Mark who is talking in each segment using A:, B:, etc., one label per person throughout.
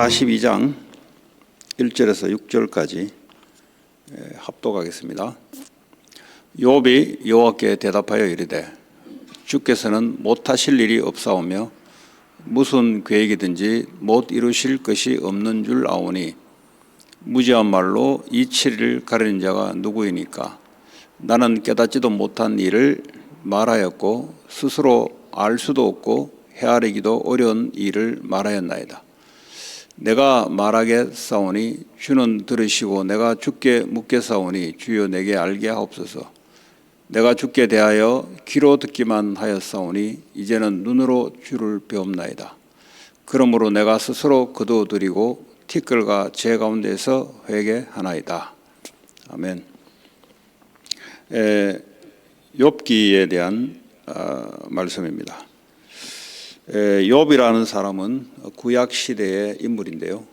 A: 42장 1절에서 6절까지 합독하겠습니다. 욥이 여호와께 대답하여 이르되 주께서는 못하실 일이 없사오며 무슨 계획이든지 못 이루실 것이 없는 줄 아오니 무지한 말로 이치를 가리는 자가 누구이니까. 나는 깨닫지도 못한 일을 말하였고 스스로 알 수도 없고 헤아리기도 어려운 일을 말하였나이다. 내가 말하겠사오니 주는 들으시고 내가 주께 묻겠사오니 주여 내게 알게 하옵소서. 내가 주께 대하여 귀로 듣기만 하였사오니 이제는 눈으로 주를 배웁나이다. 그러므로 내가 스스로 거두어드리고 티끌과 제 가운데서 회개하나이다. 아멘. 욥기에 대한 말씀입니다. 욥이라는 사람은 구약 시대의 인물인데요.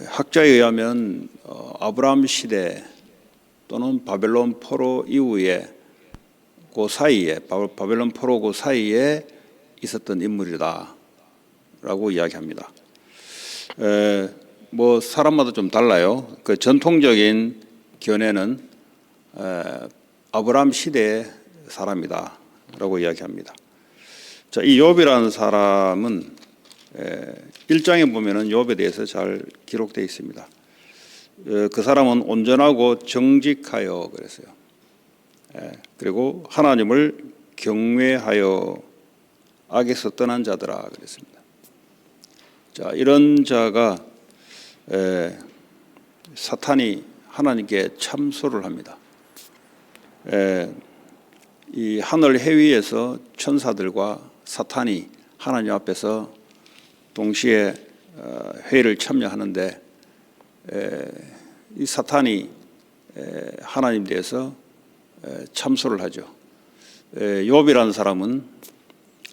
A: 학자에 의하면 아브라함 시대 또는 바벨론 포로 이후에 그 사이에 바벨론 포로 그 사이에 있었던 인물이다라고 이야기합니다. 뭐 사람마다 좀 달라요. 그 전통적인 견해는 아브라함 시대의 사람이다라고 이야기합니다. 자, 이 욥이라는 사람은 1장에 보면은 욥에 대해서 잘 기록되어 있습니다. 그 사람은 온전하고 정직하여 그랬어요. 그리고 하나님을 경외하여 악에서 떠난 자들아 그랬습니다. 자, 이런 자가 사탄이 하나님께 참소를 합니다. 이 하늘 해위에서 천사들과 사탄이 하나님 앞에서 동시에 회의를 참여하는데 이 사탄이 하나님 대해서 참소를 하죠. 욥이라는 사람은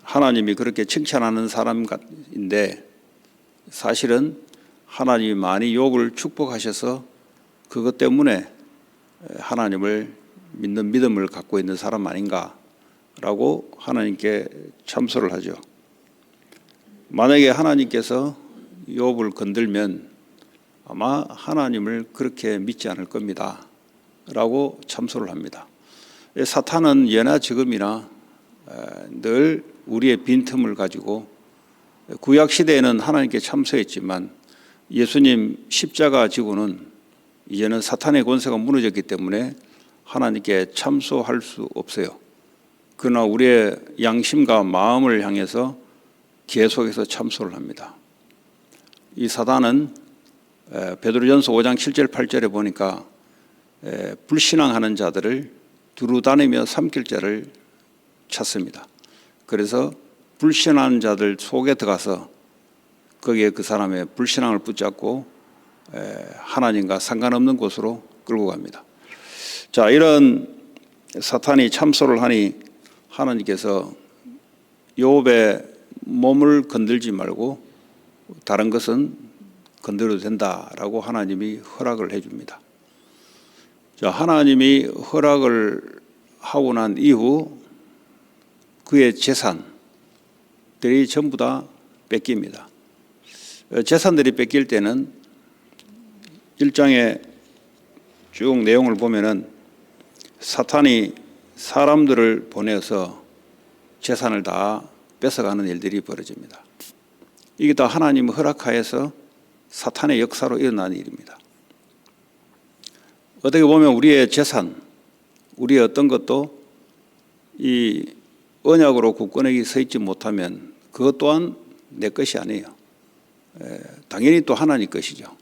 A: 하나님이 그렇게 칭찬하는 사람인데 사실은 하나님이 많이 욥을 축복하셔서 그것 때문에 하나님을 믿는 믿음을 갖고 있는 사람 아닌가라고 하나님께 참소를 하죠. 만약에 하나님께서 욥을 건들면 아마 하나님을 그렇게 믿지 않을 겁니다 라고 참소를 합니다. 사탄은 예나 지금이나 늘 우리의 빈틈을 가지고 구약 시대에는 하나님께 참소했지만 예수님 십자가 지고는 이제는 사탄의 권세가 무너졌기 때문에 하나님께 참소할 수 없어요. 그러나 우리의 양심과 마음을 향해서 계속해서 참소를 합니다. 이 사단은 베드로전서 5장 7절 8절에 보니까 불신앙하는 자들을 두루 다니며 삼킬 자를 찾습니다. 그래서 불신하는 자들 속에 들어가서 거기에 그 사람의 불신앙을 붙잡고 하나님과 상관없는 곳으로 끌고 갑니다. 자, 이런 사탄이 참소를 하니 하나님께서 욥의 몸을 건들지 말고 다른 것은 건드려도 된다라고 하나님이 허락을 해줍니다. 자, 하나님이 허락을 하고 난 이후 그의 재산들이 전부 다 뺏깁니다. 재산들이 뺏길 때는 1장에 쭉 내용을 보면은 사탄이 사람들을 보내서 재산을 다 뺏어가는 일들이 벌어집니다. 이게 다 하나님 허락하에서 사탄의 역사로 일어난 일입니다. 어떻게 보면 우리의 재산, 우리의 어떤 것도 이 언약으로 굳건하게 서 있지 못하면 그것 또한 내 것이 아니에요. 당연히 또 하나님 것이죠.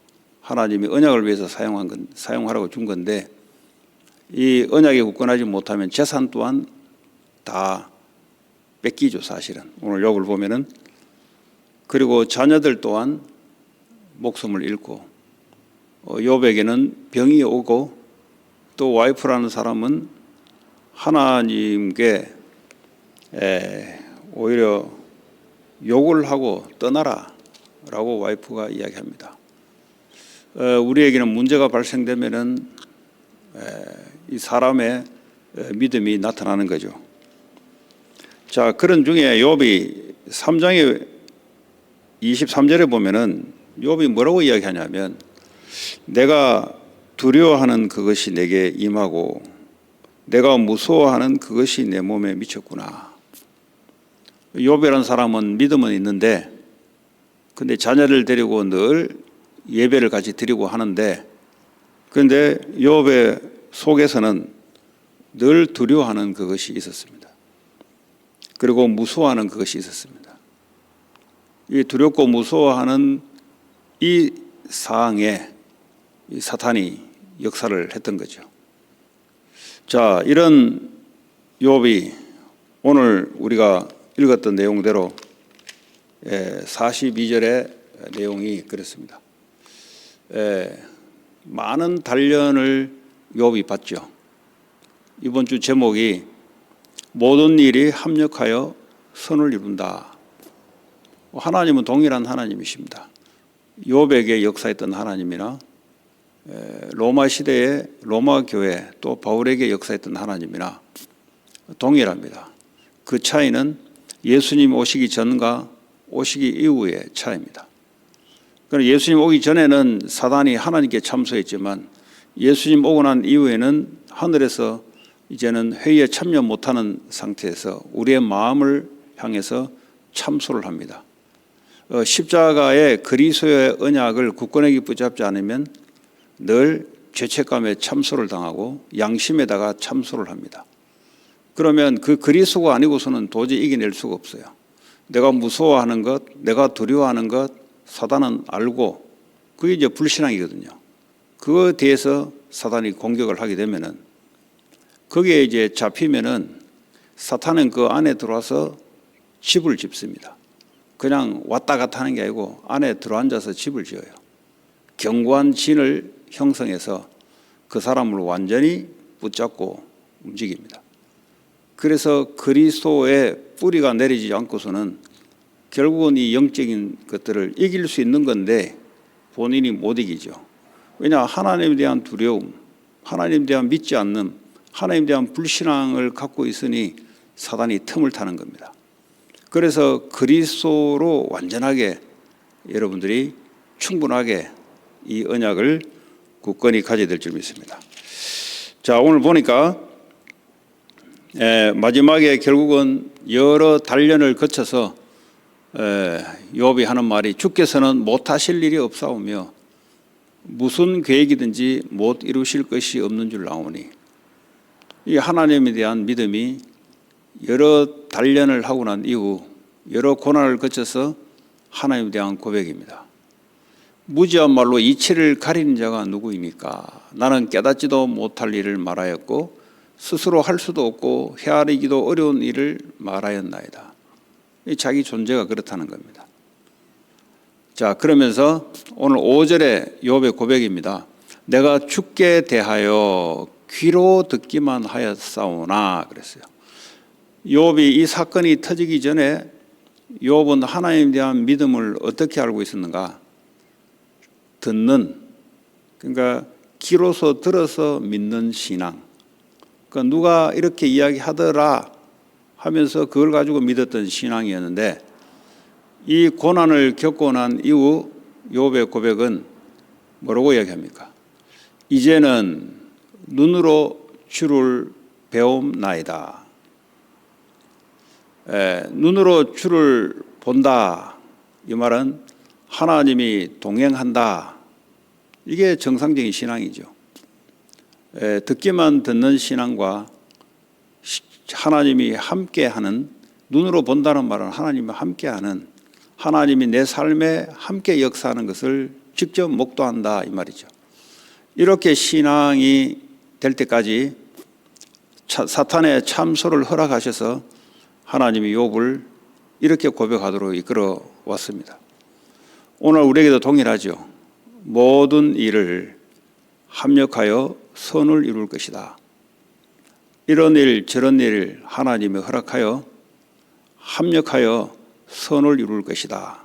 A: 하나님이 언약을 위해서 사용하라고 준 건데 이 언약에 굳건하지 못하면 재산 또한 다 뺏기죠, 사실은. 오늘 욥을 보면은 그리고 자녀들 또한 목숨을 잃고 욥에게는 병이 오고 또 와이프라는 사람은 하나님께 오히려 욕을 하고 떠나라라고 와이프가 이야기합니다. 우리에게는 문제가 발생되면은 이 사람의 믿음이 나타나는 거죠. 자, 그런 중에 욥이 3장에 23절에 보면은 욥이 뭐라고 이야기하냐면 내가 두려워하는 그것이 내게 임하고 내가 무서워하는 그것이 내 몸에 미쳤구나. 욥이라는 사람은 믿음은 있는데 근데 자녀를 데리고 늘 예배를 같이 드리고 하는데 그런데 욥의 속에서는 늘 두려워하는 그것이 있었습니다. 그리고 무서워하는 그것이 있었습니다. 이 두렵고 무서워하는 이 사항에 이 사탄이 역사를 했던 거죠. 자, 이런 욥이 오늘 우리가 읽었던 내용대로 42절의 내용이 그렇습니다. 많은 단련을 욥이 받죠. 이번 주 제목이 모든 일이 합력하여 선을 이룬다. 하나님은 동일한 하나님이십니다. 욥에게 역사했던 하나님이나 로마 시대의 로마 교회 또 바울에게 역사했던 하나님이나 동일합니다. 그 차이는 예수님 오시기 전과 오시기 이후의 차이입니다. 그러나 예수님 오기 전에는 사단이 하나님께 참소했지만 예수님 오고 난 이후에는 하늘에서 이제는 회의에 참여 못하는 상태에서 우리의 마음을 향해서 참소를 합니다. 십자가의 그리스도의 언약을 굳건하게 붙잡지 않으면 늘 죄책감에 참소를 당하고 양심에다가 참소를 합니다. 그러면 그 그리스도가 아니고서는 도저히 이겨낼 수가 없어요. 내가 무서워하는 것, 내가 두려워하는 것 사단은 알고 그게 이제 불신앙이거든요. 그거에 대해서 사단이 공격을 하게 되면은 거기에 이제 잡히면은 사탄은 그 안에 들어와서 집을 짓습니다. 그냥 왔다 갔다 하는 게 아니고 안에 들어앉아서 집을 지어요. 견고한 진을 형성해서 그 사람을 완전히 붙잡고 움직입니다. 그래서 그리스도의 뿌리가 내리지 않고서는 결국은 이 영적인 것들을 이길 수 있는 건데 본인이 못 이기죠. 왜냐 하나님에 대한 두려움, 하나님에 대한 믿지 않는 하나님에 대한 불신앙을 갖고 있으니 사단이 틈을 타는 겁니다. 그래서 그리스도로 완전하게 여러분들이 충분하게 이 언약을 굳건히 가져야 될 줄 믿습니다. 자, 오늘 보니까 마지막에 결국은 여러 단련을 거쳐서 욥이 하는 말이 주께서는 못하실 일이 없사오며 무슨 계획이든지 못 이루실 것이 없는 줄 아오니 이 하나님에 대한 믿음이 여러 단련을 하고 난 이후 여러 고난을 거쳐서 하나님에 대한 고백입니다. 무지한 말로 이치를 가리는 자가 누구입니까? 나는 깨닫지도 못할 일을 말하였고 스스로 할 수도 없고 헤아리기도 어려운 일을 말하였나이다. 자기 존재가 그렇다는 겁니다. 자, 그러면서 오늘 5절의 욥의 고백입니다. 내가 주께 대하여 귀로 듣기만 하였사오나 그랬어요. 욥이 이 사건이 터지기 전에 욥은 하나님에 대한 믿음을 어떻게 알고 있었는가? 듣는, 그러니까 귀로서 들어서 믿는 신앙. 그러니까 누가 이렇게 이야기하더라 하면서 그걸 가지고 믿었던 신앙이었는데 이 고난을 겪고 난 이후 욥의 고백은 뭐라고 이야기합니까? 이제는 눈으로 주를 배움나이다. 눈으로 주를 본다. 이 말은 하나님이 동행한다. 이게 정상적인 신앙이죠. 듣기만 듣는 신앙과 하나님이 함께하는, 눈으로 본다는 말은 하나님이 함께하는, 하나님이 내 삶에 함께 역사하는 것을 직접 목도한다 이 말이죠. 이렇게 신앙이 될 때까지 사탄의 참소를 허락하셔서 하나님이 욥을 이렇게 고백하도록 이끌어 왔습니다. 오늘 우리에게도 동일하죠. 모든 일을 합력하여 선을 이룰 것이다. 이런 일 저런 일 하나님이 허락하여 합력하여 선을 이룰 것이다.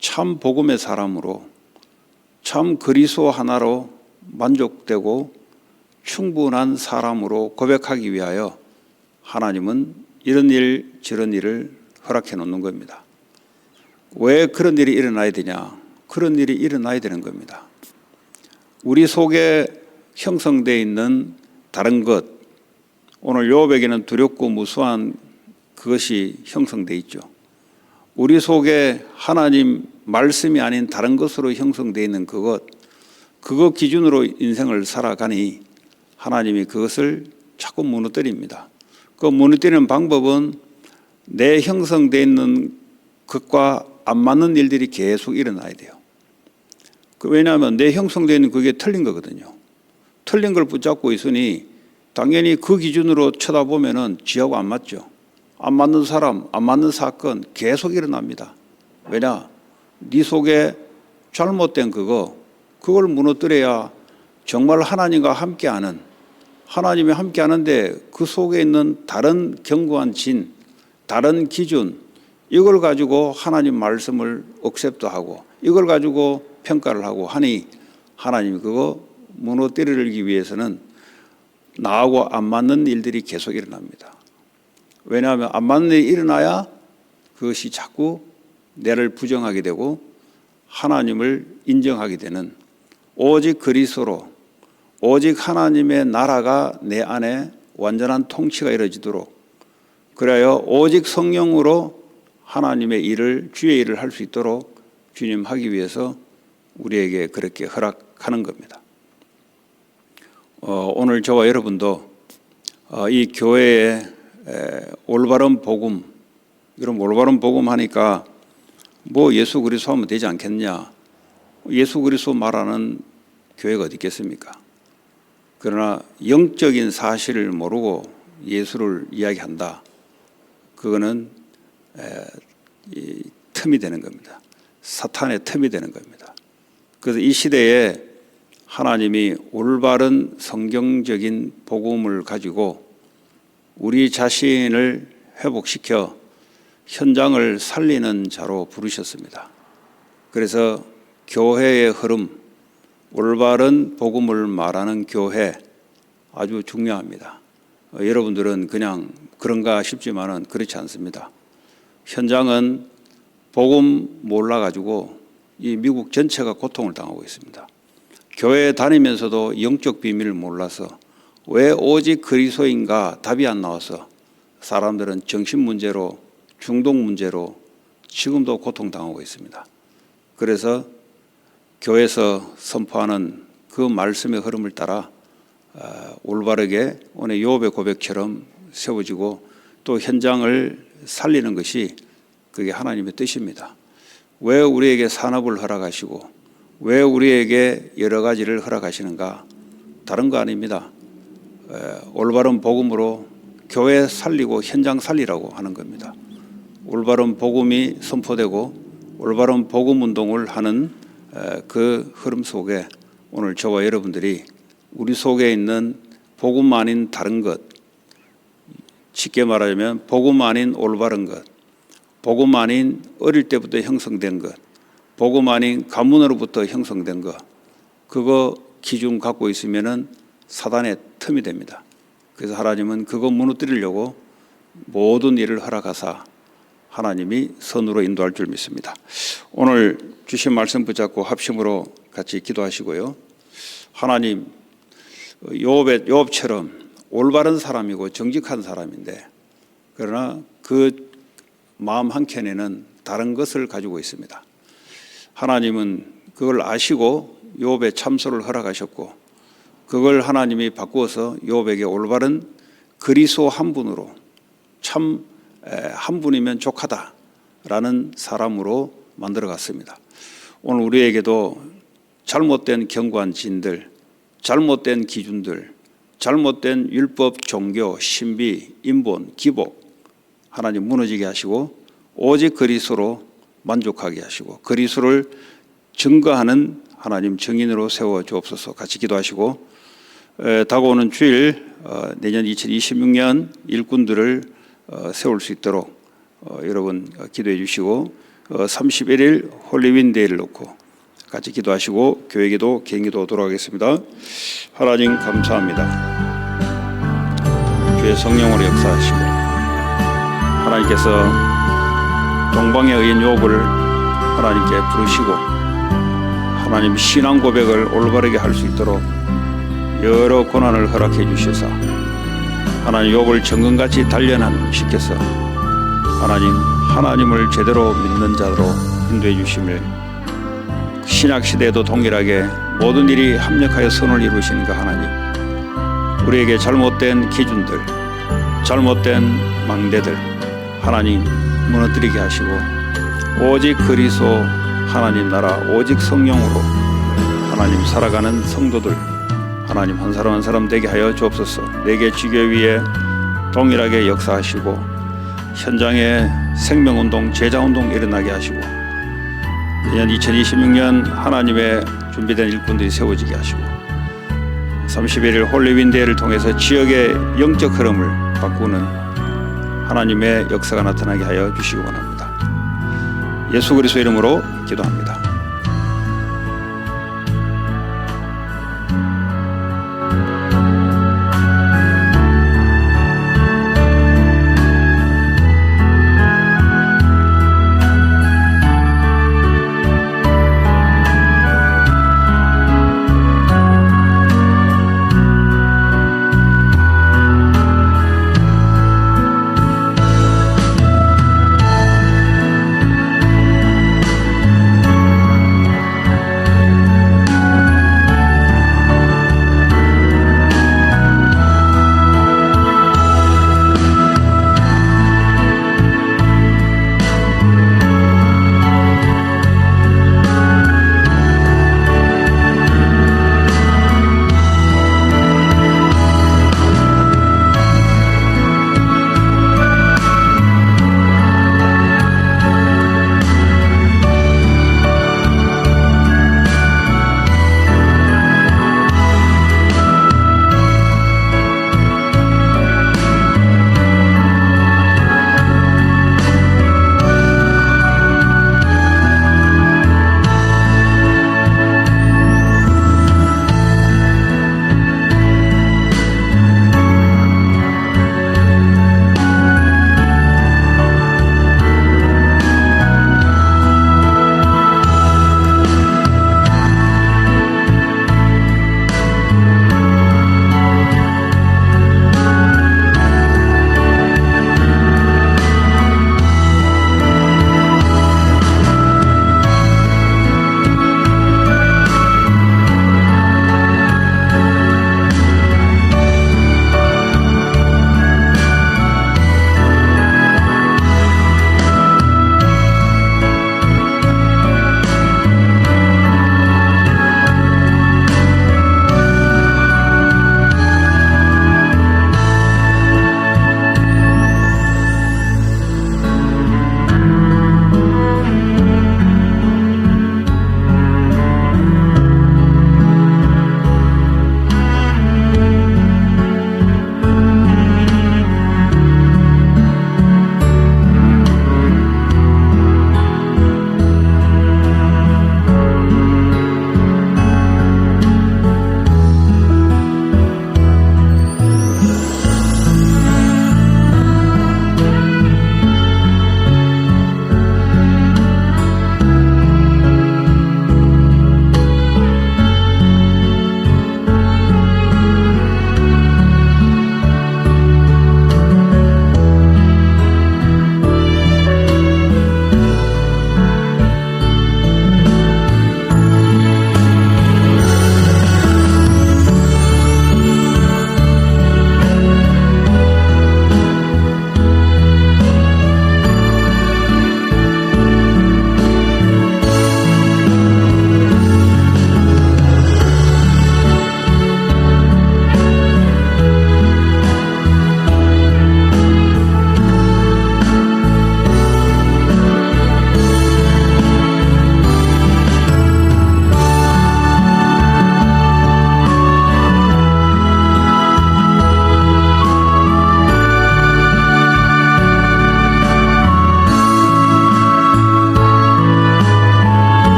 A: 참 복음의 사람으로 참 그리스도 하나로 만족되고 충분한 사람으로 고백하기 위하여 하나님은 이런 일 저런 일을 허락해 놓는 겁니다. 왜 그런 일이 일어나야 되냐? 그런 일이 일어나야 되는 겁니다. 우리 속에 형성되어 있는 다른 것, 오늘 욥에게는 두렵고 무수한 그것이 형성되어 있죠. 우리 속에 하나님 말씀이 아닌 다른 것으로 형성되어 있는 그거 기준으로 인생을 살아가니 하나님이 그것을 자꾸 무너뜨립니다. 그 무너뜨리는 방법은 내 형성되어 있는 것과 안 맞는 일들이 계속 일어나야 돼요. 왜냐하면 내 형성되어 있는 그게 틀린 거거든요. 틀린 걸 붙잡고 있으니 당연히 그 기준으로 쳐다보면은 지하고 안 맞죠. 안 맞는 사람, 안 맞는 사건 계속 일어납니다. 왜냐? 네 속에 잘못된 그걸 무너뜨려야 정말 하나님과 함께하는, 하나님이 함께하는데 그 속에 있는 다른 견고한 진, 다른 기준, 이걸 가지고 하나님 말씀을 억셉도 하고 이걸 가지고 평가를 하고 하니 하나님이 그거 무너뜨리기 위해서는 나하고 안 맞는 일들이 계속 일어납니다. 왜냐하면 안 맞는 일이 일어나야 그것이 자꾸 나를 부정하게 되고 하나님을 인정하게 되는, 오직 그리스도로, 오직 하나님의 나라가 내 안에 완전한 통치가 이루어지도록, 그래야 오직 성령으로 하나님의 일을, 주의 일을 할 수 있도록 주님 하기 위해서 우리에게 그렇게 허락하는 겁니다. 오늘 저와 여러분도 이 교회의 올바른 복음, 이런 올바른 복음 하니까 뭐 예수 그리스도 하면 되지 않겠냐? 예수 그리스도 말하는 교회가 어디 있겠습니까? 그러나 영적인 사실을 모르고 예수를 이야기한다. 그거는 이 틈이 되는 겁니다. 사탄의 틈이 되는 겁니다. 그래서 이 시대에 하나님이 올바른 성경적인 복음을 가지고 우리 자신을 회복시켜 현장을 살리는 자로 부르셨습니다. 그래서 교회의 흐름, 올바른 복음을 말하는 교회 아주 중요합니다. 여러분들은 그냥 그런가 싶지만은 그렇지 않습니다. 현장은 복음 몰라가지고 이 미국 전체가 고통을 당하고 있습니다. 교회에 다니면서도 영적 비밀을 몰라서 왜 오직 그리스도인가 답이 안 나와서 사람들은 정신 문제로, 중독 문제로 지금도 고통당하고 있습니다. 그래서 교회에서 선포하는 그 말씀의 흐름을 따라 올바르게 오늘 욥의 고백처럼 세워지고 또 현장을 살리는 것이 그게 하나님의 뜻입니다. 왜 우리에게 산업을 허락하시고 왜 우리에게 여러 가지를 허락하시는가? 다른 거 아닙니다. 올바른 복음으로 교회 살리고 현장 살리라고 하는 겁니다. 올바른 복음이 선포되고 올바른 복음 운동을 하는 그 흐름 속에 오늘 저와 여러분들이 우리 속에 있는 복음 아닌 다른 것, 쉽게 말하자면 복음 아닌 올바른 것, 복음 아닌 어릴 때부터 형성된 것, 복음 아닌 가문으로부터 형성된 것, 그거 기준 갖고 있으면은 사단의 틈이 됩니다. 그래서 하나님은 그거 무너뜨리려고 모든 일을 허락하사 하나님이 선으로 인도할 줄 믿습니다. 오늘 주신 말씀 붙잡고 합심으로 같이 기도하시고요. 하나님, 욥처럼 올바른 사람이고 정직한 사람인데 그러나 그 마음 한켠에는 다른 것을 가지고 있습니다. 하나님은 그걸 아시고 욥의 참소를 허락하셨고 그걸 하나님이 바꾸어서 욥에게 올바른 그리스도 한 분으로 참 한 분이면 족하다라는 사람으로 만들어갔습니다. 오늘 우리에게도 잘못된 견고한 진들, 잘못된 기준들, 잘못된 율법, 종교, 신비, 인본, 기복 하나님 무너지게 하시고 오직 그리스도로 만족하게 하시고 그리스도를 증거하는 하나님 증인으로 세워 주옵소서. 같이 기도하시고 다가오는 주일 내년 2026년 일꾼들을 세울 수 있도록 여러분 기도해 주시고 31일 홀리윈데이를 놓고 같이 기도하시고 교회기도 개인기도 돌아가겠습니다. 하나님 감사합니다. 주의 성령으로 역사하시고 하나님께서 동방의 의인 욥을 하나님께 부르시고 하나님 신앙 고백을 올바르게 할 수 있도록 여러 고난을 허락해 주셔서 하나님 욥을 정금같이 단련시켜서 하나님을 제대로 믿는 자로 인도해 주심을 신약 시대에도 동일하게 모든 일이 합력하여 선을 이루시는 그 하나님, 우리에게 잘못된 기준들, 잘못된 망대들 하나님 무너뜨리게 하시고 오직 그리스도 하나님 나라, 오직 성령으로 하나님 살아가는 성도들 하나님 한 사람 한 사람 되게 하여 주옵소서. 내게 지교 위에 동일하게 역사하시고 현장에 생명운동, 제자운동 일어나게 하시고 내년 2026년 하나님의 준비된 일꾼들이 세워지게 하시고 31일 홀리윈 대회를 통해서 지역의 영적 흐름을 바꾸는 하나님의 역사가 나타나게 하여 주시기 원합니다. 예수 그리스도 이름으로 기도합니다.